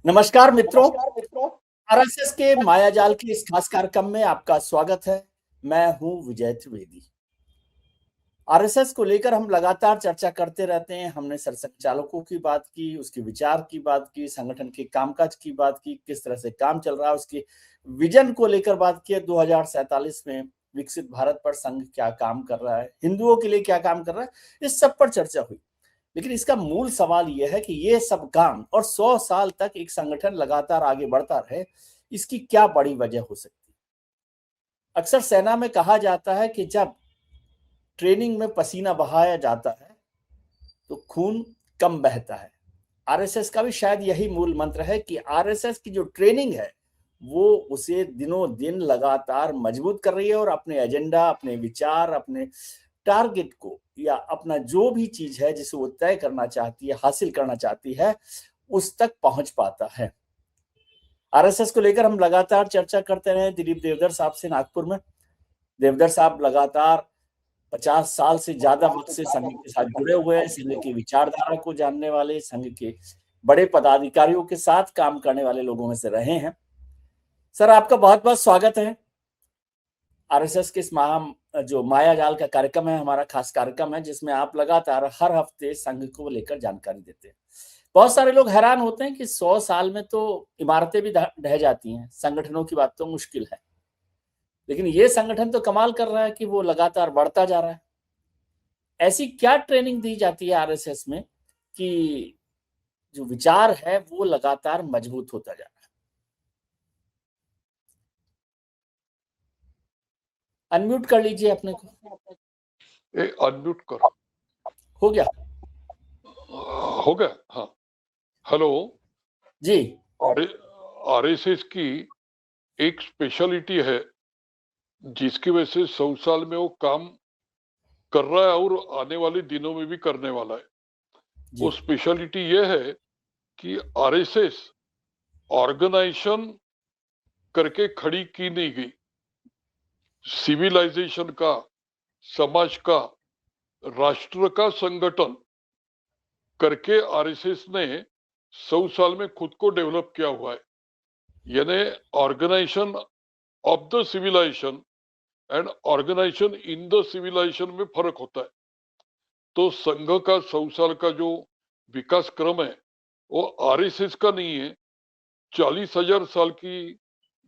नमस्कार मित्रों। आरएसएस के मायाजाल के इस खास कार्यक्रम में आपका स्वागत है। मैं हूं विजय त्रिवेदी। आरएसएस को लेकर हम लगातार चर्चा करते रहते हैं। हमने सरसंघचालकों की बात की, उसके विचार की बात की, संगठन के कामकाज की बात की, किस तरह से काम चल रहा है, उसके विजन को लेकर बात की। 2047 में विकसित भारत पर संघ क्या काम कर रहा है, हिंदुओं के लिए क्या काम कर रहा है, इस सब पर चर्चा हुई। लेकिन इसका मूल सवाल यह है कि ये सब काम और 100 साल तक एक संगठन लगातार आगे बढ़ता रहे, इसकी क्या बड़ी वजह हो सकती है। अक्सर सेना में कहा जाता है कि जब ट्रेनिंग में पसीना बहाया जाता है तो खून कम बहता है। आरएसएस का भी शायद यही मूल मंत्र है कि आरएसएस की जो ट्रेनिंग है वो उसे दिनों दिन लगातार मजबूत कर रही है और अपने एजेंडा, अपने विचार, अपने टारगेट को या अपना जो भी चीज है जिसे वो तय करना चाहती है, हासिल करना चाहती है, उस तक पहुंच पाता है। आरएसएस को लेकर हम लगातार चर्चा करते रहे दिलीप देवधर साहब से नागपुर में। देवधर साहब लगातार 50 साल से ज्यादा वक्त से संघ के साथ जुड़े हुए हैं, संघ की विचारधारा को जानने वाले, संघ के बड़े पदाधिकारियों के साथ काम करने वाले लोगों में से रहे हैं। सर, आपका बहुत बहुत स्वागत है। आरएसएस के इस जो मायाजाल का कार्यक्रम है, हमारा खास कार्यक्रम है जिसमें आप लगातार हर हफ्ते संघ को लेकर जानकारी देते हैं। बहुत सारे लोग हैरान होते हैं कि 100 साल में तो इमारतें भी ढह जाती हैं, संगठनों की बात तो मुश्किल है, लेकिन ये संगठन तो कमाल कर रहा है कि वो लगातार बढ़ता जा रहा है। ऐसी क्या ट्रेनिंग दी जाती है आरएसएस में कि जो विचार है वो लगातार मजबूत होता जा रहा है। अनम्यूट कर लीजिए अपने को। अनम्यूट करो। हो गया? हो गया। हाँ, हेलो जी। आरएसएस की एक स्पेशलिटी है जिसकी वजह से 100 साल में वो काम कर रहा है और आने वाले दिनों में भी करने वाला है। वो स्पेशलिटी ये है कि आरएसएस ऑर्गेनाइजेशन करके खड़ी की नहीं गई। सिविलाइजेशन का, समाज का, राष्ट्र का संगठन करके आरएसएस ने 100 साल में खुद को डेवलप किया हुआ है। यानी organisation of the civilisation and organisation in the civilisation में फर्क होता है। तो संघ का 100 साल का जो विकास क्रम है वो आरएसएस का नहीं है। 40,000 साल की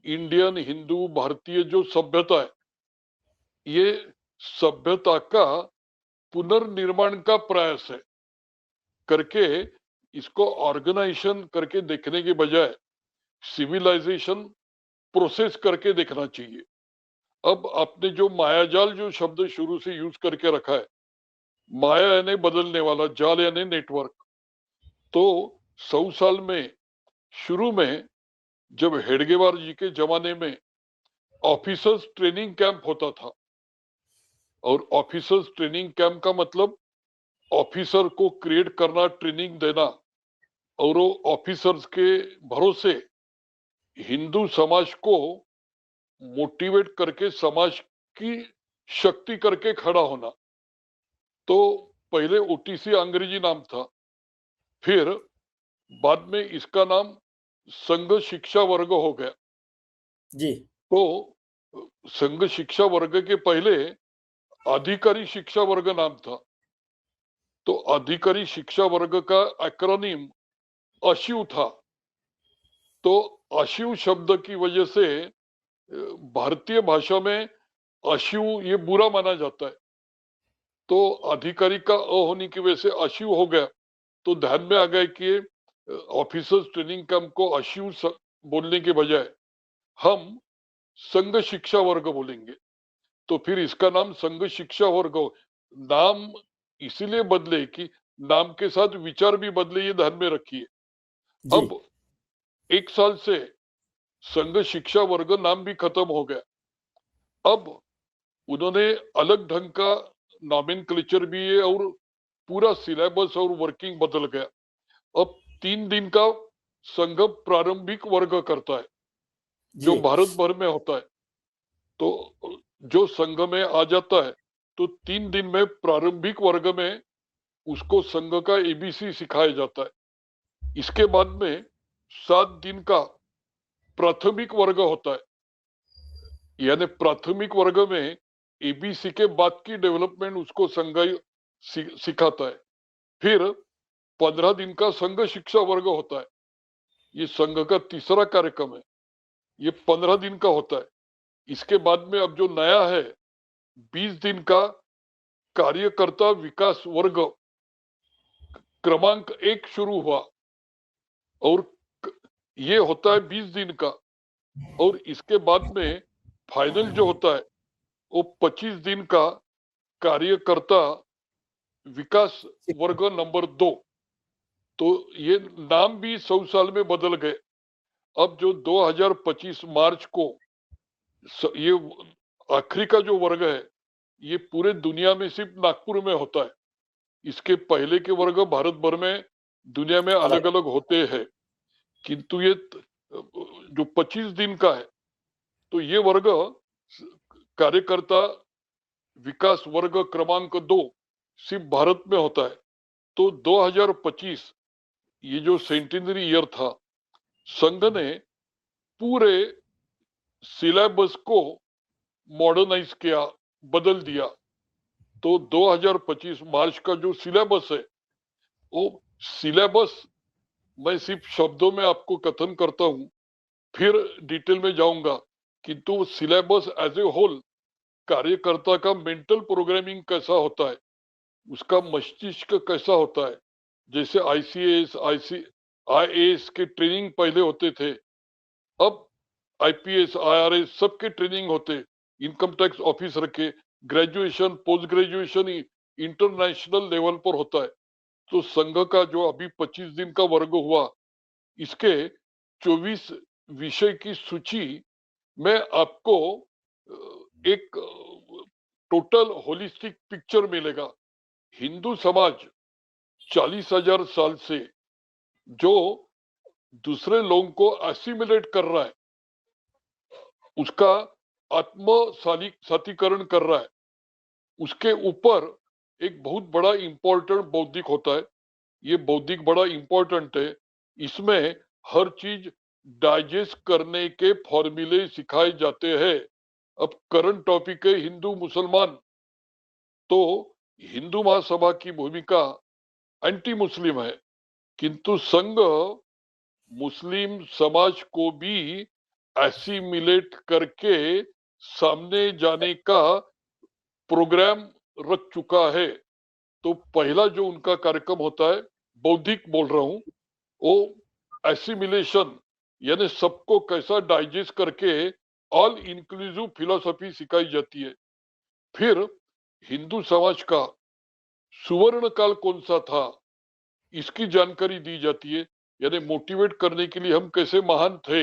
इंडियन, हिंदू, भारतीय जो सभ्यता है, ये सभ्यता का पुनर्निर्माण का प्रयास है करके इसको ऑर्गेनाइजेशन करके देखने के बजाय सिविलाइजेशन प्रोसेस करके देखना चाहिए। अब आपने जो मायाजाल जो शब्द शुरू से यूज करके रखा है, माया यानी बदलने वाला, जाल यानी नेटवर्क। तो 100 साल में शुरू में जब हेडगेवार जी के जमाने में ऑफिसर्स ट्रेनिंग कैंप होता था, और ऑफिसर्स ट्रेनिंग कैंप का मतलब ऑफिसर को क्रिएट करना, ट्रेनिंग देना, और वो ऑफिसर्स के भरोसे हिंदू समाज को मोटिवेट करके समाज की शक्ति करके खड़ा होना। तो पहले ओटीसी अंग्रेजी नाम था, फिर बाद में इसका नाम संघ शिक्षा वर्ग हो गया। जी। तो संघ शिक्षा वर्ग के पहले अधिकारी शिक्षा वर्ग नाम था। तो अधिकारी शिक्षा वर्ग का एक्रोनिम अशिव था। तो अशिव शब्द की वजह से भारतीय भाषा में अशिव ये बुरा माना जाता है। तो अधिकारी का अ होने की वजह से अशिव हो गया। तो ध्यान में आ गया कि ऑफिसर्स ट्रेनिंग कैंप को अशिव बोलने के बजाय हम संघ शिक्षा वर्ग बोलेंगे। तो फिर इसका नाम संघ शिक्षा वर्ग नाम इसीलिए बदले कि नाम के साथ विचार भी बदले, ये ध्यान में रखिए। अब 1 साल से संघ शिक्षा वर्ग नाम भी खत्म हो गया। अब उन्होंने अलग ढंग का नॉमेनक्लेचर भी है और पूरा सिलेबस और वर्किंग बदल गया। अब 3 दिन का संघ प्रारंभिक वर्ग करता है जो भारत भर में होता है। तो जो संघ में आ जाता है तो 3 दिन में प्रारंभिक वर्ग में उसको संघ का एबीसी सिखाया जाता है। इसके बाद में 7 दिन का प्राथमिक वर्ग होता है, यानी प्राथमिक वर्ग में एबीसी के बाद की डेवलपमेंट उसको संघ सिखाता है। फिर 15 दिन का संघ शिक्षा वर्ग होता है, ये संघ का तीसरा कार्यक्रम है, ये 15 दिन का होता है। इसके बाद में अब जो नया है 20 दिन का कार्यकर्ता विकास वर्ग क्रमांक 1 शुरू हुआ, और ये होता है 20 दिन का। और इसके बाद में फाइनल जो होता है वो 25 दिन का कार्यकर्ता विकास वर्ग नंबर 2। तो ये नाम भी 100 साल में बदल गए। अब जो 2025 मार्च को ये आखिरी का जो वर्ग है ये पूरे दुनिया में सिर्फ नागपुर में होता है। इसके पहले के वर्ग भारत भर में दुनिया में अलग अलग होते हैं, किंतु ये जो 25 दिन का है तो ये वर्ग कार्यकर्ता विकास वर्ग क्रमांक 2 सिर्फ भारत में होता है। तो 2025 ये जो सेंटिनरी ईयर था, संघ ने पूरे सिलेबस को मॉडर्नाइज किया, बदल दिया। तो 2025 मार्च का जो सिलेबस है वो सिलेबस मैं सिर्फ शब्दों में आपको कथन करता हूं, फिर डिटेल में जाऊंगा, किंतु सिलेबस एज ए होल कार्यकर्ता का मेंटल प्रोग्रामिंग कैसा होता है, उसका मस्तिष्क कैसा होता है। जैसे आईसीएस आईएएस के ट्रेनिंग पहले होते थे, अब आईपीएस आईआरएस सबके ट्रेनिंग होते, इनकम टैक्स ऑफिसर के graduation post graduation international level पर होता है। तो संघ का जो अभी 25 दिन का वर्ग हुआ, इसके 24 विषय की सूची में आपको एक टोटल होलिस्टिक पिक्चर मिलेगा। हिंदू समाज 40,000 साल से जो दूसरे लोगों को असिमिलेट कर रहा है, उसका आत्मसातीकरण कर रहा है, उसके ऊपर एक बहुत बड़ा इंपॉर्टेंट बौद्धिक होता है। ये बौद्धिक बड़ा इंपॉर्टेंट है, इसमें हर चीज डाइजेस्ट करने के फॉर्मूले सिखाए जाते हैं। अब करंट टॉपिक है हिंदू मुसलमान, तो हिंदू महासभा की भूमिका एंटी मुस्लिम है, किंतु संघ मुस्लिम समाज को भी एसिमिलेट करके सामने जाने का प्रोग्राम रख चुका है। तो पहला जो उनका कार्यक्रम होता है, बौद्धिक बोल रहा हूं, वो एसिमिलेशन यानी सबको कैसा डाइजेस्ट करके ऑल इंक्लूसिव फिलोसफी सिखाई जाती है। फिर हिंदू समाज का सुवर्ण काल कौन सा था, इसकी जानकारी दी जाती है, यानी मोटिवेट करने के लिए हम कैसे महान थे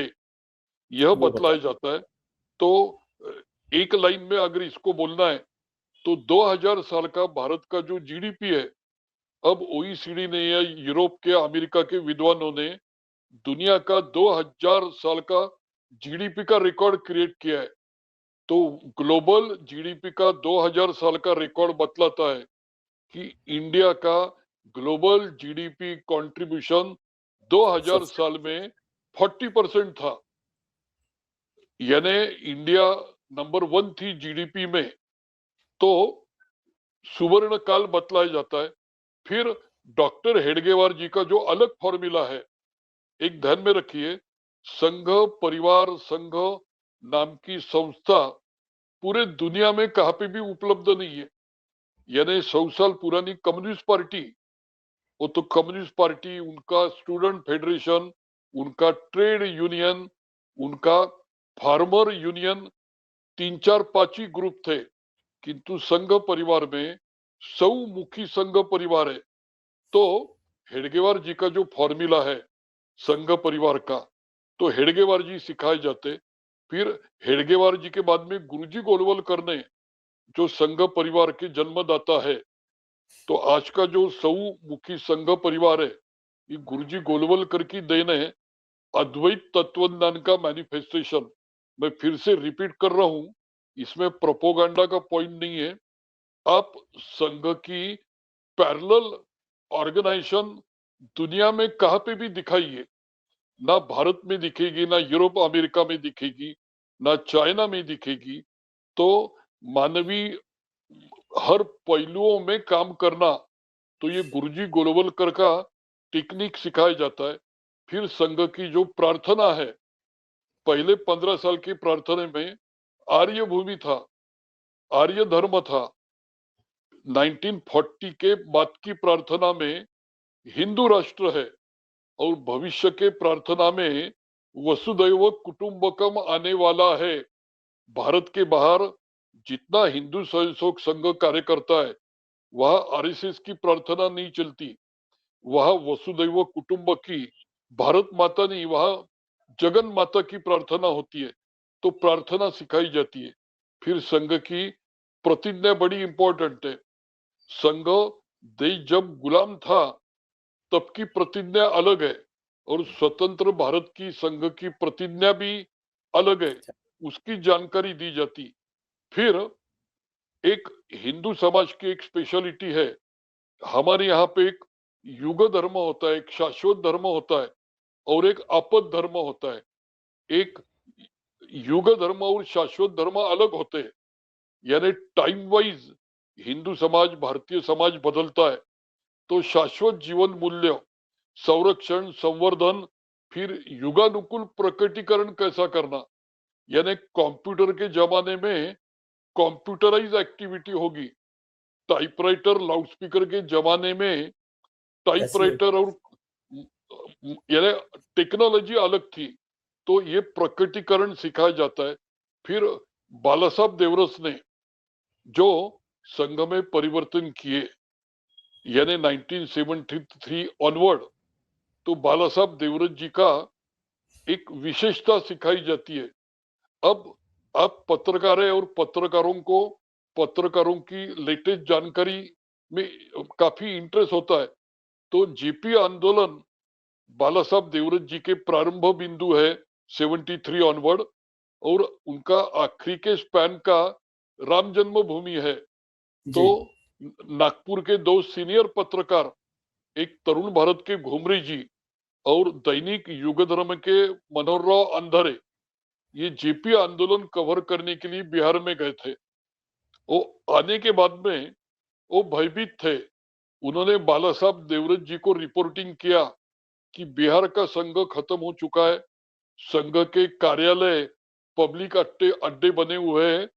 यह बतलाया जाता है। तो एक लाइन में अगर इसको बोलना है तो 2000 साल का भारत का जो जीडीपी है, अब ओईसीडी ने या यूरोप के अमेरिका के विद्वानों ने दुनिया का 2000 साल का जीडीपी का रिकॉर्ड क्रिएट किया है। तो ग्लोबल जीडीपी का 2000 साल का रिकॉर्ड बतलाता है कि इंडिया का ग्लोबल जीडीपी कंट्रीब्यूशन 2000 साल में 40% था, यानी इंडिया नंबर 1 थी जीडीपी में। तो सुवर्ण काल बतलाया जाता है। फिर डॉक्टर हेडगेवार जी का जो अलग फॉर्मूला है, एक ध्यान में रखिए, संघ परिवार संघ नाम की संस्था पूरे दुनिया में कहां पे भी उपलब्ध नहीं है। यानी 100 साल पुरानी कम्युनिस्ट पार्टी, वो तो कम्युनिस्ट पार्टी, उनका स्टूडेंट फेडरेशन, उनका ट्रेड यूनियन, उनका फार्मर यूनियन, 3-4-5 ही ग्रुप थे, किंतु संघ परिवार में 100 मुखी संघ परिवार है। तो हेडगेवार जी का जो फॉर्मूला है संघ परिवार का, तो हेडगेवार जी सिखाए जाते। फिर हेडगेवार जी के बाद में गुरुजी गोलवलकर ने, जो संघ परिवार के जन्मदाता है, तो आज का जो 100 मुखी संघ परिवार है ये गुरुजी गोलवलकर की देन है, अद्वैत तत्वज्ञान का मैनिफेस्टेशन। मैं फिर से रिपीट कर रहा हूं, इसमें प्रोपोगंडा का पॉइंट नहीं है। आप संघ की पैरेलल ऑर्गेनाइजेशन दुनिया में कहां पे भी दिखाइए, ना भारत में दिखेगी, ना यूरोप अमेरिका में दिखेगी, ना चाइना में दिखेगी। तो मानवीय हर पहलुओं में काम करना, तो ये गुरुजी गोलवलकर का टेक्निक सिखाया जाता है। फिर संघ की जो प्रार्थना है, पहले 15 साल की प्रार्थना में आर्य भूमि था, आर्य धर्म था। 1940 के बाद की प्रार्थना में हिंदू राष्ट्र है, और भविष्य के प्रार्थना में वसुदैव कुटुंबकम आने वाला है। भारत के बाहर जितना हिंदू स्वयंसेवक संघ कार्य करता है, वह आरएसएस की प्रार्थना नहीं चलती। वह वसुदैव कुटुंब की, भारत माता नहीं, वह जगन माता की प्रार्थना होती है। तो प्रार्थना सिखाई जाती है। फिर संघ की प्रतिज्ञा बड़ी इंपॉर्टेंट है। संघ देश जब गुलाम था तब की प्रतिज्ञा अलग है, और स्वतंत्र भारत की संघ की प्रतिज्ञा भी अलग है, उसकी जानकारी दी जाती। फिर एक हिंदू समाज की एक स्पेशलिटी है, हमारे यहाँ पे एक युग धर्म होता है, एक शाश्वत धर्म होता है, और एक आपद धर्म होता है। एक युग धर्म और शाश्वत धर्म अलग होते हैं, यानी टाइम वाइज हिंदू समाज, भारतीय समाज बदलता है। तो शाश्वत जीवन मूल्य, संरक्षण, संवर्धन, फिर युगानुकूल प्रकटीकरण कैसा करना, यानी कंप्यूटर के जमाने में कंप्यूटराइज एक्टिविटी होगी। टाइपराइटर, लाउडस्पीकर के जमाने में टाइपराइटर और यानी टेक्नोलॉजी अलग थी। तो ये प्रकटीकरण सिखाया जाता है। फिर बाला साहब देवरस ने जो संघ में परिवर्तन किए, यानी 1973 ऑनवर्ड, तो बाला साहब देवरस जी का एक विशेषता सिखाई जाती है। अब आप पत्रकार है, और पत्रकारों की लेटेस्ट जानकारी में काफी इंटरेस्ट होता है। तो जेपी आंदोलन बाला साहब देवरस जी के प्रारंभ बिंदु है 73 ऑनवर्ड, और उनका आखिरी के स्पैन का राम जन्मभूमि है। तो नागपुर के दो सीनियर पत्रकार, एक तरुण भारत के घुमरी जी और दैनिक युग धर्म के मनोहर राव अंधारे, ये जेपी आंदोलन कवर करने के लिए बिहार में गए थे। वो आने के बाद में वो भयभीत थे। उन्होंने बाला साहब देवरस जी को रिपोर्टिंग किया कि बिहार का संघ खत्म हो चुका है, संघ के कार्यालय पब्लिक अड्डे अड्डे बने हुए हैं,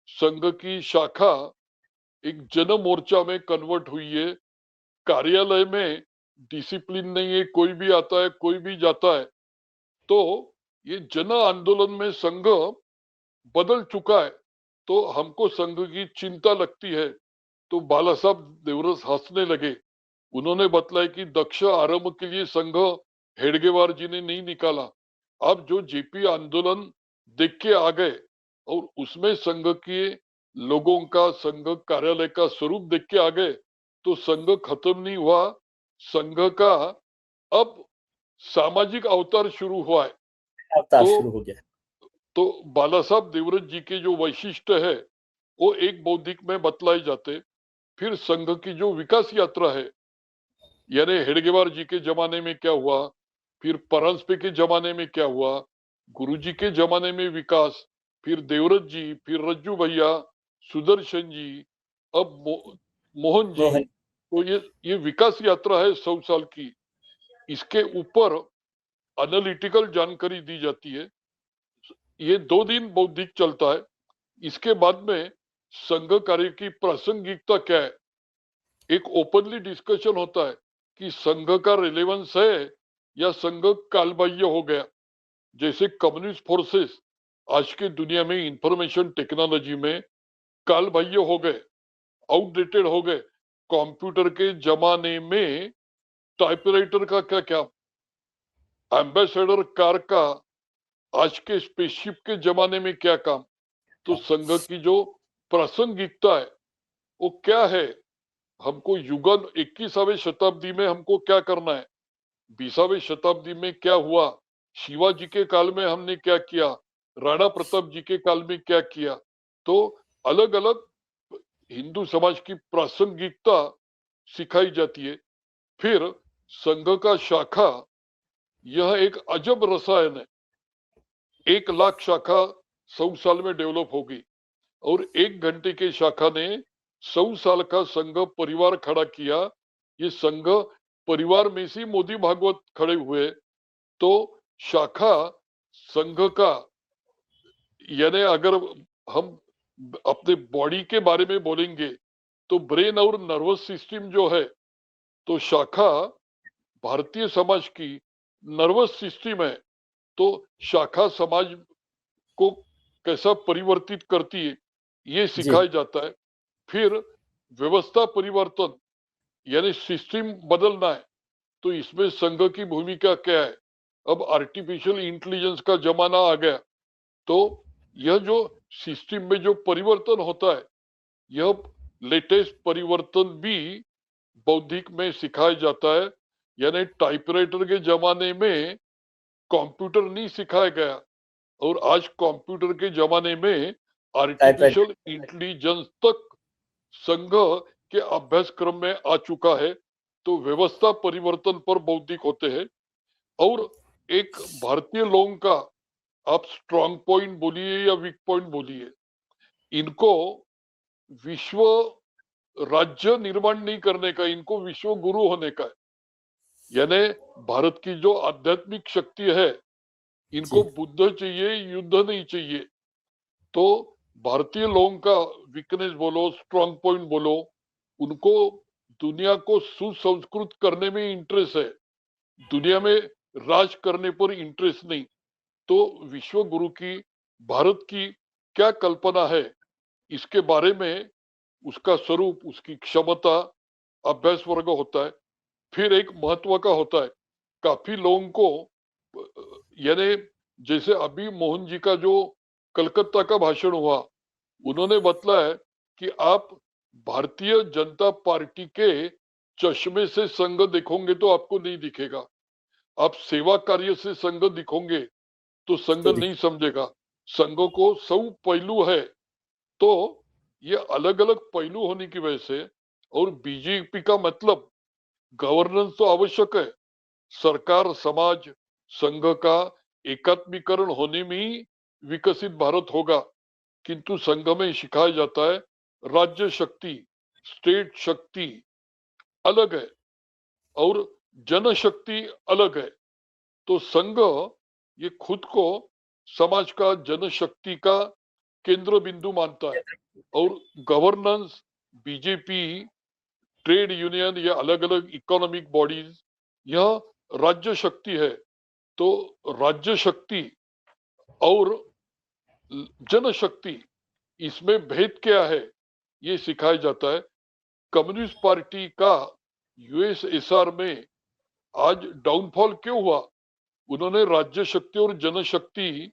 संघ की शाखा एक जन मोर्चा में कन्वर्ट हुई है, कार्यालय में डिसिप्लिन नहीं है, कोई भी आता है कोई भी जाता है। तो ये जन आंदोलन में संघ बदल चुका है, तो हमको संघ की चिंता लगती है। तो बाला साहब देवरस हंसने लगे। उन्होंने बतलाया कि दक्ष आरंभ के लिए संघ हेडगेवार जी ने नहीं निकाला। अब जो जेपी आंदोलन देख के आ गए, और उसमें संघ के लोगों का, संघ कार्यालय का स्वरूप देख के आ गए, तो संघ खत्म नहीं हुआ। संघ का अब सामाजिक अवतार शुरू हुआ है। अवतार तो शुरू हो गया। तो बाला साहब देवरस जी के जो वैशिष्ट्य है, वो एक बौद्धिक में बतलाए जाते। फिर संघ की जो विकास यात्रा है, यानी हेडगेवार जी के जमाने में क्या हुआ, फिर परांजपे के जमाने में क्या हुआ, गुरुजी के जमाने में विकास, फिर देवरस जी, फिर रज्जू भैया, सुदर्शन जी, अब मोहन जी। मोहन। तो ये विकास यात्रा है 100 साल की। इसके ऊपर एनालिटिकल जानकारी दी जाती है। ये 2 दिन बौद्धिक चलता है। इसके बाद में संघ कार्य की प्रासंगिकता क्या है, एक ओपनली डिस्कशन होता है कि संघ का रिलेवेंस है या संघ कालबाह्य हो गया। जैसे कम्युनिस्ट फोर्सेस आज के दुनिया में इंफॉर्मेशन टेक्नोलॉजी में कालबाह्य हो गए, आउटडेटेड हो गए। कंप्यूटर के जमाने में टाइपराइटर का क्या क्या, एम्बेसडर कार का आज के स्पेसशिप के जमाने में क्या काम। तो संघ की जो प्रासंगिकता है वो क्या है, हमको युगन 21वीं शताब्दी में हमको क्या करना है, 20वीं शताब्दी में क्या हुआ, शिवाजी के काल में हमने क्या किया, राणा प्रताप जी के काल में क्या किया। तो अलग अलग हिंदू समाज की प्रासंगिकता सिखाई जाती है। फिर संघ का शाखा यह एक अजब रसायन है। 1 लाख शाखा 100 साल में डेवलप होगी और 1 घंटे के शाखा ने 100 साल का संघ परिवार खड़ा किया। ये संघ परिवार में से मोदी भागवत खड़े हुए। तो शाखा संघ का, यानी अगर हम अपने बॉडी के बारे में बोलेंगे तो ब्रेन और नर्वस सिस्टम जो है, तो शाखा भारतीय समाज की नर्वस सिस्टम है। तो शाखा समाज को कैसा परिवर्तित करती है ये जी सिखाया जाता है। फिर व्यवस्था परिवर्तन, यानी सिस्टम बदलना है, तो इसमें संघ की भूमिका क्या है। अब आर्टिफिशियल इंटेलिजेंस का जमाना आ गया, तो यह जो सिस्टम में जो परिवर्तन होता है, यह लेटेस्ट परिवर्तन भी बौद्धिक में सिखाया जाता है। यानी टाइपराइटर के जमाने में कंप्यूटर नहीं सिखाया गया, और आज कंप्यूटर के जमाने में टाइपराइटर। आर्टिफिशियल इंटेलिजेंस तक संघ के अभ्यासक्रम में आ चुका है। तो व्यवस्था परिवर्तन पर बौद्धिक होते हैं। और एक भारतीय लोगों का, आप स्ट्रांग पॉइंट बोलिए या वीक पॉइंट बोलिए, इनको विश्व राज्य निर्माण नहीं करने का, इनको विश्व गुरु होने का है। यानी भारत की जो आध्यात्मिक शक्ति है, इनको जी बुद्ध चाहिए, युद्ध नहीं चाहिए। तो भारतीय लोगों का वीकनेस बोलो, स्ट्रांग पॉइंट बोलो, उनको दुनिया को सुसंस्कृत करने में इंटरेस्ट है, दुनिया में राज करने पर इंटरेस्ट नहीं। तो विश्व गुरु की भारत की क्या कल्पना है, इसके बारे में उसका स्वरूप, उसकी क्षमता अभ्यास वर्ग होता है। फिर एक महत्व का होता है, काफी लोगों को, यानी जैसे अभी मोहन जी का जो कलकत्ता का भाषण हुआ, उन्होंने बतलाया कि आप भारतीय जनता पार्टी के चश्मे से संघ देखोगे तो आपको नहीं दिखेगा, आप सेवा कार्य से संघ दिखोगे तो संघ तो नहीं समझेगा। संघ को 100 पहलू है। तो ये अलग अलग पहलू होने की वजह से, और बीजेपी का मतलब गवर्नेंस तो आवश्यक है, सरकार समाज संघ का एकात्मीकरण होने में ही विकसित भारत होगा। किंतु संघ में सिखाया जाता है राज्य शक्ति, स्टेट शक्ति अलग है और जनशक्ति अलग है। तो संघ ये खुद को समाज का, जनशक्ति का केंद्र बिंदु मानता है। और गवर्नेंस, बीजेपी, ट्रेड यूनियन या अलग अलग इकोनॉमिक बॉडीज, यह राज्य शक्ति है। तो राज्य शक्ति और जनशक्ति, इसमें भेद क्या है ये सिखाया जाता है। कम्युनिस्ट पार्टी का यूएसएसआर में आज डाउनफॉल क्यों हुआ, उन्होंने राज्य शक्ति और जनशक्ति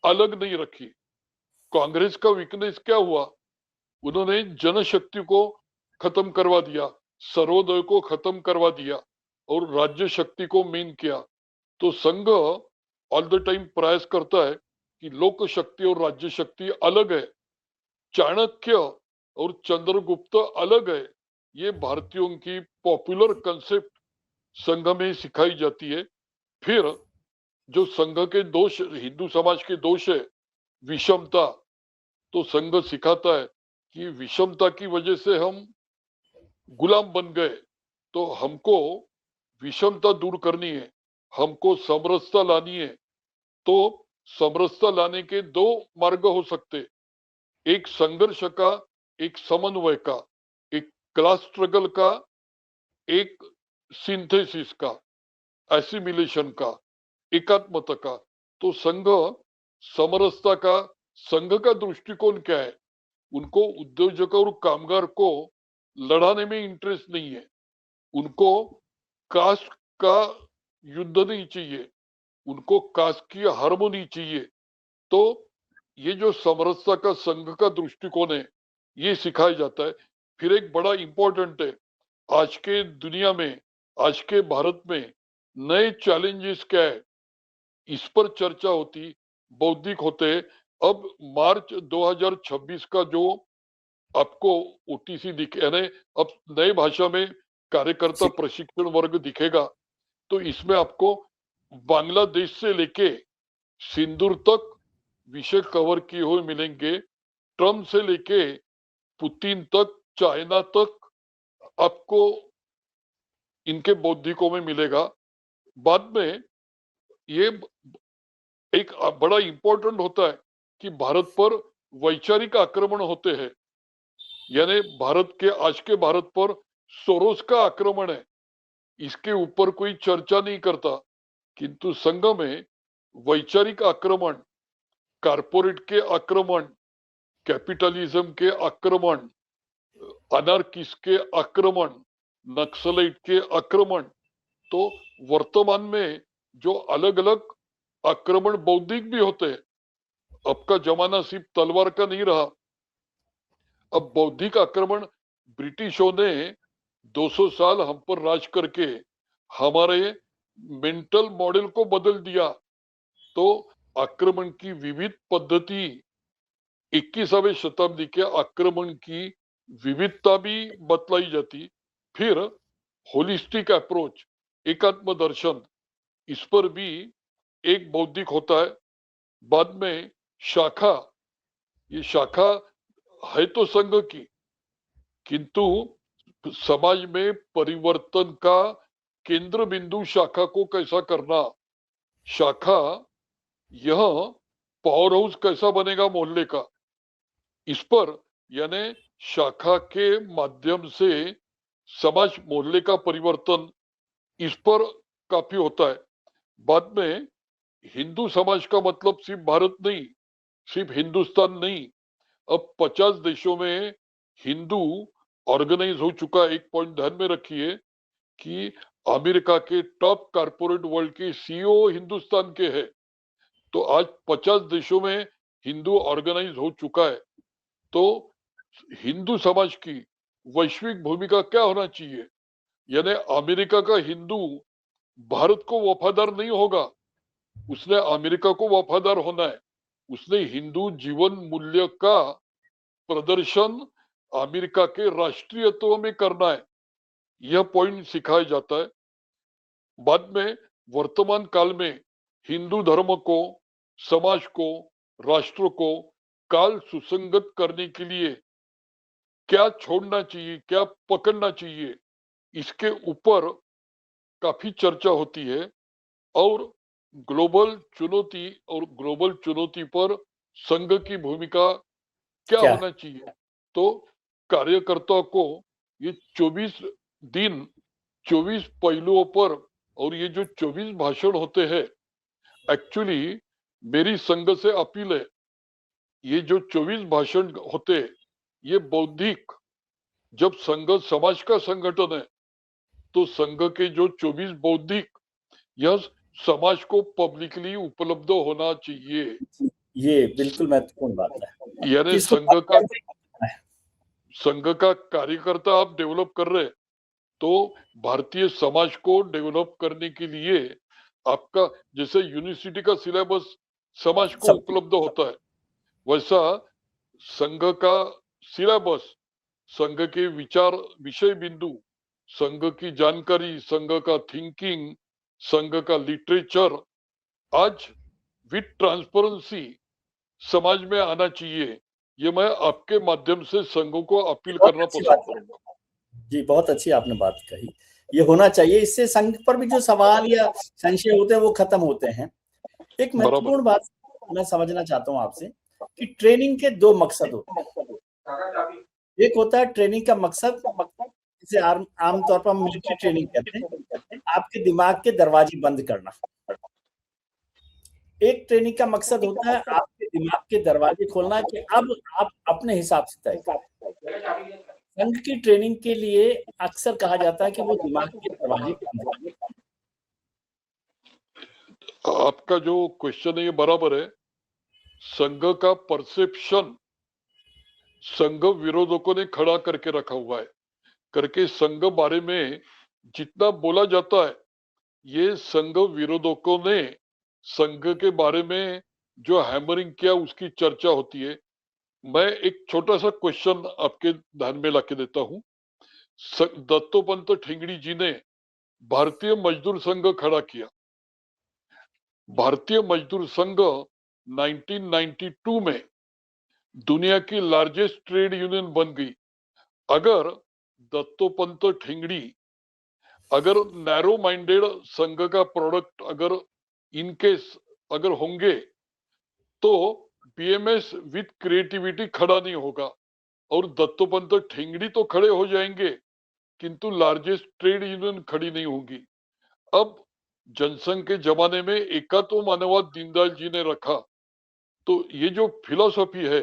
अलग नहीं रखी। कांग्रेस का वीकनेस क्या हुआ, उन्होंने जनशक्ति को खत्म करवा दिया, सर्वोदय को खत्म करवा दिया और राज्य शक्ति को मेन किया। तो संघ ऑल द टाइम प्रयास करता है कि लोक शक्ति और राज्य शक्ति अलग है, चाणक्य और चंद्रगुप्त अलग है। ये भारतीयों की पॉपुलर कंसेप्ट संघ में सिखाई जाती है। फिर जो संघ के दोष, हिंदू समाज के दोष है, विषमता, तो संघ सिखाता है कि विषमता की वजह से हम गुलाम बन गए, तो हमको विषमता दूर करनी है, हमको समरसता लानी है। तो समरसता लाने के 2 मार्ग हो सकते, एक संघर्ष का, एक समन्वय का, एक क्लास स्ट्रगल का, एक सिंथेसिस का, एसिमिलेशन का, एकात्मता का। तो संघ समरसता का, संघ का दृष्टिकोण क्या है, उनको उद्योजक और कामगार को लड़ाने में इंटरेस्ट नहीं है, उनको कास्ट का युद्ध नहीं चाहिए, उनको कास्ट की हार्मोनी चाहिए। तो ये जो समरसता का संघ का दृष्टिकोण है, ये सिखाया जाता है। फिर एक बड़ा इंपॉर्टेंट है, आज के दुनिया में, आज के भारत में नए चैलेंजेस क्या है, इस पर चर्चा होती, बौद्धिक होते। अब मार्च 2026 का जो आपको ओटीसी दिखे, यानी अब नए भाषा में कार्यकर्ता प्रशिक्षण वर्ग दिखेगा, तो इसमें आपको बांग्लादेश से लेके सिंदूर तक विषय कवर किए हुए मिलेंगे। ट्रम्प से लेके पुतिन तक, चाइना तक आपको इनके बौद्धिकों में मिलेगा। बाद में ये एक बड़ा इंपॉर्टेंट होता है कि भारत पर वैचारिक आक्रमण होते हैं, यानी आज के भारत पर सोरोस का आक्रमण है, इसके ऊपर कोई चर्चा नहीं करता। किंतु संघ में वैचारिक आक्रमण, कारपोरेट के आक्रमण, कैपिटलिज्म के आक्रमण, अनार्किस्ट के आक्रमण, नक्सलाइट के आक्रमण, तो वर्तमान में जो अलग अलग आक्रमण बौद्धिक भी होते हैं। अब का जमाना सिर्फ तलवार का नहीं रहा, अब बौद्धिक आक्रमण। ब्रिटिशों ने 200 साल हम पर राज करके हमारे मेंटल मॉडल को बदल दिया। तो आक्रमण की विविध पद्धति, 21वीं शताब्दी के आक्रमण की विविधता भी बतलाई जाती। फिर होलिस्टिक अप्रोच, एकात्म दर्शन, इस पर भी एक बौद्धिक होता है। बाद में शाखा, ये शाखा है तो संघ की, किंतु समाज में परिवर्तन का केंद्र बिंदु शाखा को कैसा करना, शाखा यह पावर हाउस कैसा बनेगा मोहल्ले का, इस पर यानी शाखा के माध्यम से समाज मोहल्ले का परिवर्तन, इस पर काफी होता है। बाद में हिंदू समाज का मतलब सिर्फ भारत नहीं, सिर्फ हिंदुस्तान नहीं, अब 50 देशों में हिंदू ऑर्गेनाइज हो चुका है। एक पॉइंट ध्यान में रखिए कि अमेरिका के टॉप कारपोरेट वर्ल्ड के सीईओ हिंदुस्तान के हैं। तो आज 50 देशों में हिंदू ऑर्गेनाइज हो चुका है। तो हिंदू समाज की वैश्विक भूमिका क्या होना चाहिए, यानी अमेरिका का हिंदू भारत को वफादार नहीं होगा, उसने अमेरिका को वफादार होना है। उसने हिंदू जीवन मूल्य का प्रदर्शन अमेरिका के राष्ट्रीयत्व में करना है, यह पॉइंट सिखाया जाता है। बाद में वर्तमान काल में हिंदू धर्म को, समाज को, राष्ट्र को काल सुसंगत करने के लिए क्या छोड़ना चाहिए, क्या पकड़ना चाहिए, इसके ऊपर काफी चर्चा होती है। और ग्लोबल चुनौती पर संघ की भूमिका क्या होना चाहिए। तो कार्यकर्ता को ये 24 दिन, 24 पहलुओं पर, और ये जो 24 भाषण होते हैं, एक्चुअली मेरी संघ से अपील है, ये जो 24 भाषण होते हैं, ये बौद्धिक, जब संघ समाज का संगठन है तो संघ के जो 24 बौद्धिक, यह समाज को पब्लिकली उपलब्ध होना चाहिए। ये बिल्कुल महत्वपूर्ण बात है, यानी संघ का कार्यकर्ता आप डेवलप कर रहे, तो भारतीय समाज को डेवलप करने के लिए आपका, जैसे यूनिवर्सिटी का सिलेबस समाज को उपलब्ध होता है, वैसा संघ का सिलेबस, संघ के विचार, विषय बिंदु, संघ की जानकारी, संघ का थिंकिंग, संघ का लिटरेचर आज विद ट्रांसपेरेंसी समाज में आना चाहिए। ये मैं आपके माध्यम से संघों को अपील करना पसंद करूंगा। जी, बहुत अच्छी आपने बात कही, ये होना चाहिए। इससे संघ पर भी जो सवाल या संशय होते हैं वो खत्म होते हैं। एक महत्वपूर्ण बात मैं समझना चाहता हूँ आपसे कि ट्रेनिंग के 2 मकसद होते हैं। एक होता है ट्रेनिंग का मकसद, जिसे आमतौर पर हम मिलिट्री ट्रेनिंग कहते हैं, आपके दिमाग के दरवाजे बंद करना। एक ट्रेनिंग का मकसद होता है आपके दिमाग के दरवाजे खोलना कि अब आप अपने हिसाब से तय करें। संघ की ट्रेनिंग के लिए अक्सर कहा जाता है कि वो दिमाग के दरवाजे बंद करें। आपका जो क्वेश्चन है ये बराबर है। संघ का परसेप्शन संघ विरोधकों ने खड़ा करके रखा हुआ है, करके संघ बारे में जितना बोला जाता है, ये संघ विरोधकों ने संघ के बारे में जो हैमरिंग किया उसकी चर्चा होती है। मैं एक छोटा सा क्वेश्चन आपके ध्यान में लाके देता हूं। दत्तोपंत ठेंगड़ी जी ने भारतीय मजदूर संघ खड़ा किया, भारतीय मजदूर संघ 1992 में दुनिया की लार्जेस्ट ट्रेड यूनियन बन गई। अगर दत्तोपंत ठेंगड़ी अगर नैरो माइंडेड संघ का प्रोडक्ट अगर इनकेस अगर होंगे तो बीएमएस विद क्रिएटिविटी खड़ा नहीं होगा और दत्तोपंत ठेंगड़ी तो खड़े हो जाएंगे किंतु लार्जेस्ट ट्रेड यूनियन खड़ी नहीं होगी। अब जनसंघ के जमाने में एकात्म मानववाद दीनदयाल जी ने रखा। तो ये जो फिलॉसफी है,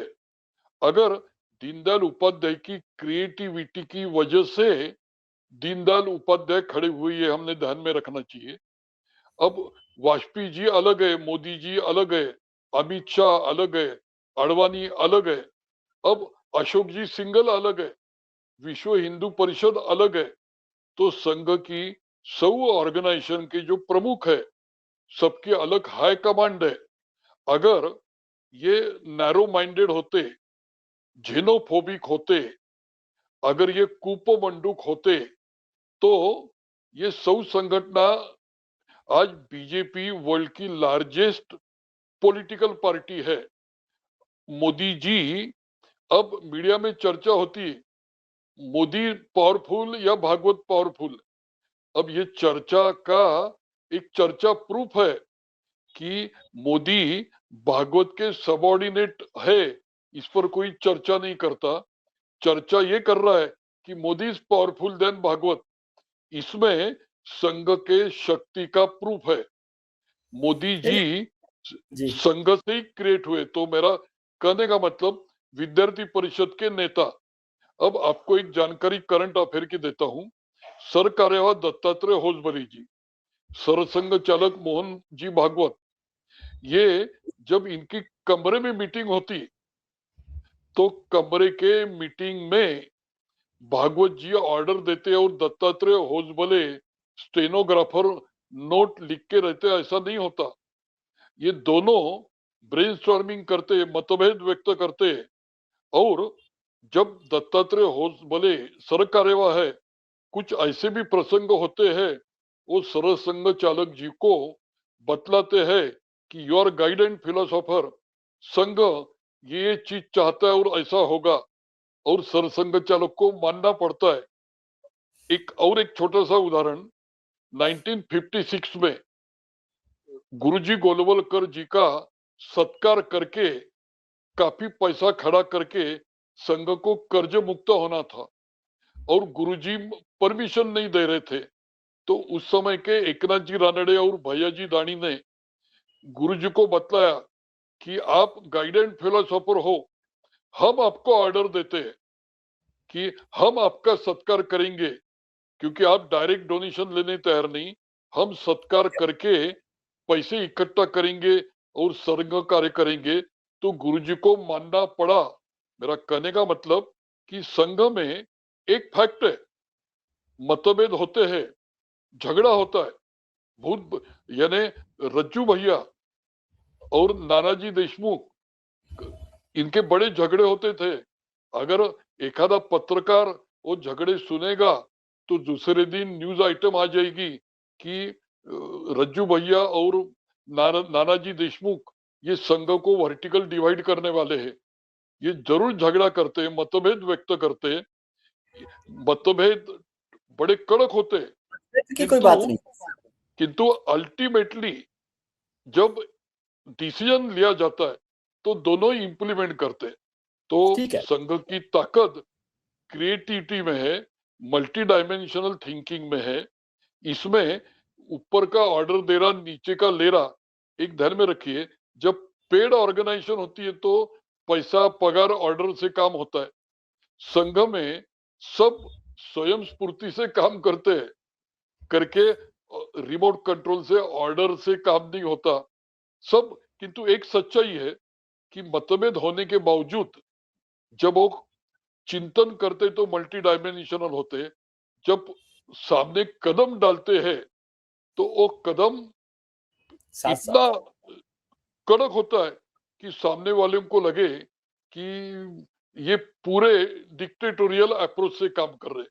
अगर दीनदयाल उपाध्याय की क्रिएटिविटी की वजह से दीनदयाल उपाध्याय खड़े हुए, ये हमने ध्यान में रखना चाहिए। अब वाजपेयी जी अलग है, मोदी जी अलग है, अमित शाह अलग है, अडवाणी अलग है, अब अशोक जी सिंगल अलग है, विश्व हिंदू परिषद अलग है। तो संघ की सब ऑर्गेनाइजेशन के जो प्रमुख है, सबके अलग हाई कमांड है। अगर ये नैरो माइंडेड होते, जेनोफोबिक होते, अगर ये कूपमंडूक होते, तो ये सब संगठना आज बीजेपी वर्ल्ड की लार्जेस्ट पॉलिटिकल पार्टी है। मोदी जी, अब मीडिया में चर्चा होती है मोदी पावरफुल या भागवत पावरफुल। अब ये चर्चा का एक चर्चा प्रूफ है कि मोदी भागवत के सबऑर्डिनेट है, इस पर कोई चर्चा नहीं करता। चर्चा ये कर रहा है कि Modi is powerful than Bhagavat. इसमें संघ के शक्ति का प्रूफ है। मोदी जी जी संघ से ही क्रिएट हुए। तो मेरा कहने का मतलब विद्यार्थी परिषद के नेता। अब आपको एक जानकारी करंट अफेयर की देता हूं। सर कार्यवाह दत्तात्रेय होसबले जी, सरसंघ चालक मोहन जी भागवत, ये जब इनकी कमरे में मीटिंग होती तो कमरे के मीटिंग में भागवत जी ऑर्डर देते और दत्तात्रेय होसबले स्टेनोग्राफर नोट लिख के रहते। ऐसा नहीं होता। ये दोनों ब्रेनस्टॉर्मिंग करते, मतभेद व्यक्त करते। और जब दत्तात्रेय होसबले सर कार्यवाह है, कुछ ऐसे भी प्रसंग होते हैं, वो सरसंघ चालक जी को बतलाते हैं कि you are guide and philosopher, Sangh ये चीज चाहता है और ऐसा होगा, और सरसंघ चालक को मानना पड़ता है। एक छोटा सा उदाहरण, 1956 में गुरुजी गोलवलकर जी का सत्कार करके काफी पैसा खड़ा करके संघ को कर्ज मुक्त होना था और गुरुजी परमिशन नहीं दे रहे थे। तो उस समय के एकनाथ जी रानडे और भैया जी दानी ने गुरुजी को बतलाया कि आप गाइड एंड फिलोसोफर हो, हम आपको ऑर्डर देते हैं कि हम आपका सत्कार करेंगे, क्योंकि आप डायरेक्ट डोनेशन लेने तैयार नहीं, हम सत्कार करके पैसे इकट्ठा करेंगे और संघ कार्य करेंगे। तो गुरुजी को मानना पड़ा। मेरा कहने का मतलब कि संघ में एक फैक्ट है, मतभेद होते हैं, झगड़ा होता है। बहुत यानी रज्जू भैया और नानाजी देशमुख, इनके बड़े झगड़े होते थे। अगर एखादा पत्रकार वो झगड़े सुनेगा तो दूसरे दिन न्यूज आइटम आ जाएगी कि रज्जू भैया और नानाजी देशमुख ये संघ को वर्टिकल डिवाइड करने वाले हैं। ये जरूर झगड़ा करते हैं, मतभेद व्यक्त करते हैं, मतभेद बड़े कड़क होते हैं, की कोई बात नहीं। किंतु अल्टीमेटली जब डिसीजन लिया जाता है तो दोनों ही इंप्लीमेंट करते हैं। तो ठीक है। संघ की ताकत क्रिएटिविटी में है, मल्टी डायमेंशनल थिंकिंग में है। इसमें ऊपर का ऑर्डर दे रहा, नीचे का ले रहा। एक ध्यान में रखिए, जब पेड ऑर्गेनाइजेशन होती है तो पैसा पगार ऑर्डर से काम होता है। संघ में सब स्वयं स्फूर्ति से काम करते हैं, करके रिमोट कंट्रोल से ऑर्डर से काम नहीं होता सब। किंतु एक सच्चाई है कि मतभेद होने के बावजूद जब वो चिंतन करते तो मल्टी डायमेंशनल होते। जब सामने कदम डालते हैं तो वो कदम इतना कड़क होता है कि सामने वाले को लगे कि ये पूरे डिक्टेटोरियल अप्रोच से काम कर रहे।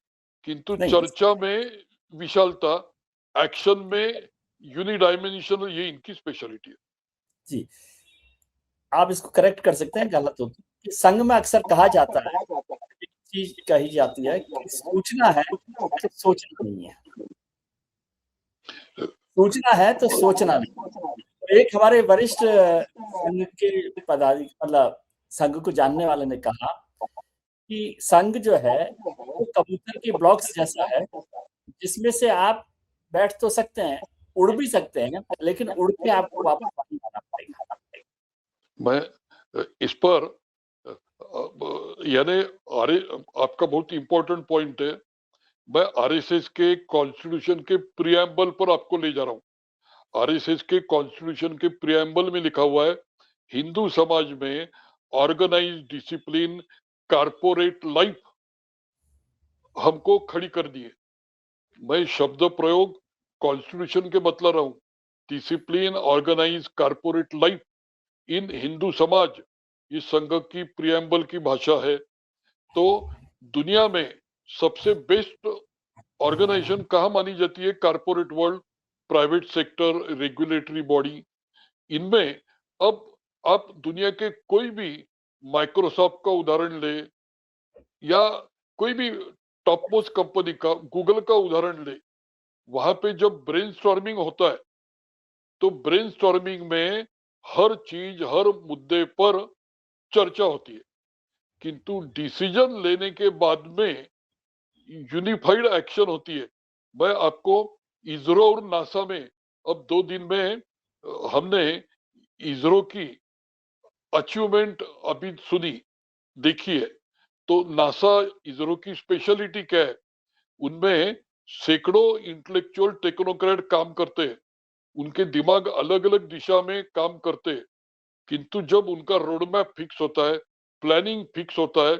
किंतु चर्चा में विशालता, एक्शन में यूनिडायमेंशनल, ये इनकी स्पेशलिटी है। जी, आप इसको करेक्ट कर सकते हैं, गलत होती है कि संघ में अक्सर कहा जाता है, एक चीज कही जाती है कि सूचना है तो सोचना नहीं है, सूचना है तो सोचना नहीं। तो एक हमारे वरिष्ठ संघ के मतलब संघ को जानने वाले ने कहा कि संघ जो है वो कबूतर के ब्लॉक्स जैसा है, जिसमें से आप बैठ तो सकते हैं, उड़ भी सकते हैं, लेकिन उड़ के आपको वापस वहीं आना पड़ेगा। मैं इस पर यानी आपका बहुत इंपॉर्टेंट पॉइंट है। मैं आरएसएस के कॉन्स्टिट्यूशन के प्रियम्बल पर आपको ले जा रहा हूँ। आरएसएस के कॉन्स्टिट्यूशन के प्रियम्बल में लिखा हुआ है, हिंदू समाज में ऑर्गेनाइज डिसिप्लिन कारपोरेट लाइफ हमको खड़ी कर दी है। मैं शब्द प्रयोग कॉन्स्टिट्यूशन के बतला रहा हूं। Discipline organise corporate life in Hindu समाज, ये संघ की प्रियम्बल की भाषा है। तो दुनिया में सबसे बेस्ट ऑर्गेनाइजेशन कहाँ मानी जाती है? Corporate world, private sector, regulatory body. इनमें अब आप दुनिया के कोई भी माइक्रोसॉफ्ट का उदाहरण ले या कोई भी टॉप मोस्ट कंपनी का, गूगल का उदाहरण ले, वहां पे जब ब्रेनस्टॉर्मिंग होता है तो ब्रेनस्टॉर्मिंग में हर चीज, हर मुद्दे पर चर्चा होती है, किंतु डिसीजन लेने के बाद में यूनिफाइड एक्शन होती है। मैं आपको इसरो और नासा में अब 2 दिन में हमने इसरो की अचीवमेंट अभी सुनी, देखी है। तो नासा इसरो की स्पेशलिटी क्या है? उनमें सैकड़ों इंटेलेक्चुअल टेक्नोक्रेट काम करते हैं, उनके दिमाग अलग अलग दिशा में काम करते हैं, किंतु जब उनका रोड मैप फिक्स होता है, प्लानिंग फिक्स होता है,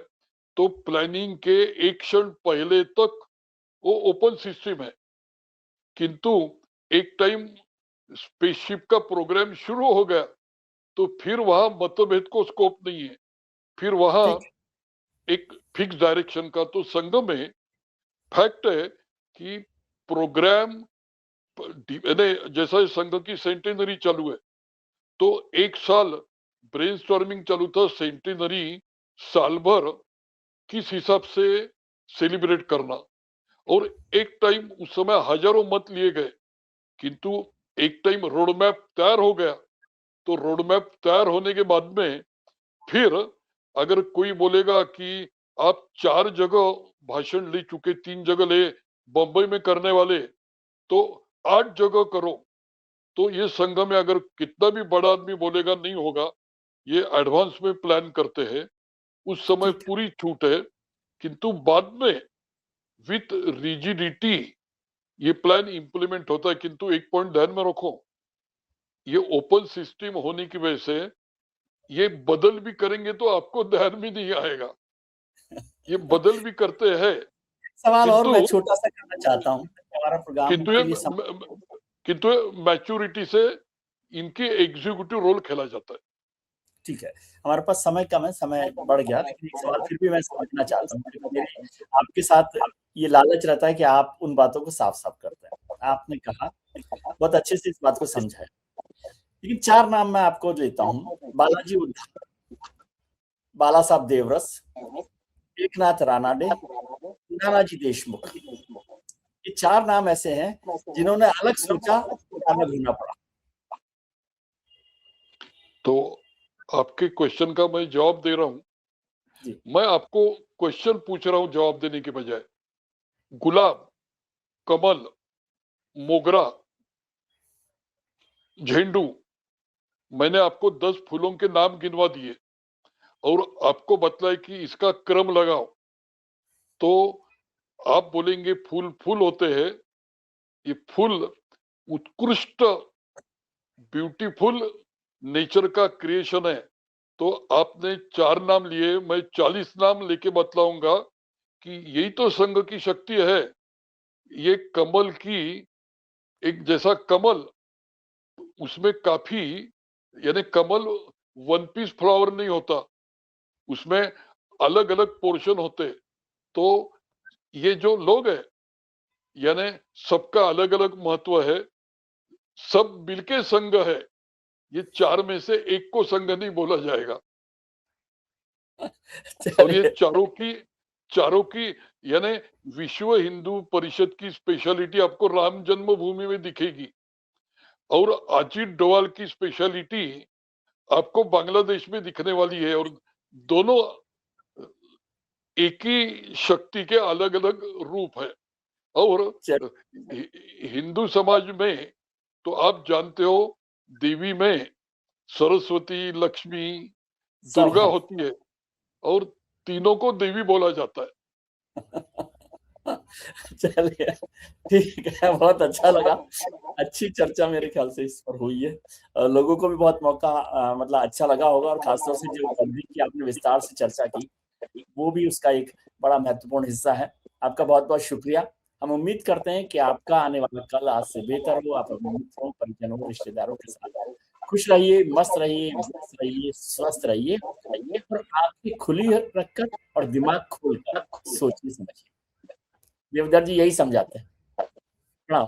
तो प्लानिंग के एक क्षण पहले तक वो ओपन सिस्टम है। किंतु एक टाइम स्पेसशिप का प्रोग्राम शुरू हो गया तो फिर वहां मतभेद को स्कोप नहीं है, फिर वहां ठीक है, एक फिक्स डायरेक्शन का। तो संघ में फैक्ट है कि प्रोग्राम जैसा संघ की सेंटेनरी चालू है, तो एक साल ब्रेनस्टॉर्मिंग चालू था, सेंटेनरी साल भर किस हिसाब से सेलिब्रेट करना। और एक टाइम उस समय हजारों मत लिए गए, किंतु एक टाइम रोड मैप तैयार हो गया। तो रोड मैप तैयार होने के बाद में फिर अगर कोई बोलेगा कि आप 4 जगह भाषण ले चुके, 3 जगह ले बंबई में करने वाले, तो 8 जगह करो। तो ये संघ में अगर कितना भी बड़ा आदमी बोलेगा नहीं होगा, ये एडवांस में प्लान करते हैं, उस समय ठीक है। पूरी छूट है। किंतु बाद में विथ रिजिडिटी ये प्लान इंप्लीमेंट होता है। किंतु एक पॉइंट ध्यान में रखो, ये ओपन सिस्टम होने की वजह से ये बदल भी करेंगे तो आपको ध्यान में नहीं आएगा, ये बदल भी करते हैं। सवाल और किंतु मैं छोटा-सा करना चाहता हूँ, हमारा प्रोग्राम किंतु के ये लिए किंतु मैच्योरिटी से इनके एग्जीक्यूटिव रोल खेला जाता है। ठीक है, हमारे पास समय कम है, समय बढ़ गया, लेकिन एक सवाल फिर भी मैं समझना चाहता हूँ क्योंकि मेरी आपके साथ ये लालच रहता है कि आप उन बातों को साफ-साफ करते हैं। आपने कहा, बहुत अच्छे से इस बात को समझा है। लेकिन 4 नाम मैं आपको लेता हूँ, बालाजी उद्धव, बाला साहब देवरस, एकनाथ रानाडे, नानाजी देशमुख। ये 4 नाम ऐसे हैं, जिन्होंने अलग सोचा, हमें ढूँढना पड़ा। तो आपके क्वेश्चन का मैं जवाब दे रहा हूं। जी, मैं आपको क्वेश्चन पूछ रहा हूं जवाब देने के बजाय। गुलाब, कमल, मोगरा, झेंडू, मैंने आपको 10 फूलों के नाम गिनवा दिए और आपको बतलाया कि इसका क्रम लगाओ। तो आप बोलेंगे फूल फूल होते हैं, ये फूल उत्कृष्ट ब्यूटीफुल नेचर का क्रिएशन है। तो आपने 4 नाम लिए, मैं 40 नाम लेके बतलाऊंगा कि यही तो संघ की शक्ति है। ये कमल की, एक जैसा कमल, उसमें काफी, यानी कमल वन पीस फ्लावर नहीं होता, उसमें अलग अलग पोर्शन होते। तो ये जो लोग हैं, यानी सबका अलग अलग महत्व है, सब मिलके संघ है, ये चार में से एक को संघ नहीं बोला जाएगा। और ये चारों की यानी विश्व हिंदू परिषद की स्पेशलिटी आपको राम जन्मभूमि में दिखेगी, और अजीत डोवाल की स्पेशलिटी आपको बांग्लादेश में दिखने वाली है। और दोनों एक ही शक्ति के अलग अलग रूप है। और हिंदू समाज में तो आप जानते हो, देवी में सरस्वती, लक्ष्मी, दुर्गा होती है, और तीनों को देवी बोला जाता है। चलिए ठीक है, बहुत अच्छा लगा। अच्छी चर्चा मेरे ख्याल से इस पर हुई है। लोगों को भी बहुत मौका मतलब अच्छा लगा होगा, और खासतौर से जो अवधि की आपने विस्तार से चर्चा की, वो भी उसका एक बड़ा महत्वपूर्ण हिस्सा है। आपका बहुत बहुत शुक्रिया। हम उम्मीद करते हैं कि आपका आने वाला कल आज से बेहतर हो। आप अपने मित्रों, परिजनों, रिश्तेदारों के साथ खुश रहिए, मस्त रहिए, व्यस्त रहिए, स्वस्थ रहिए, और आंखें खुली रखकर और दिमाग खोलकर सोचिए समझिए। देवदत्त जी यही समझाते हैं। प्रणाम।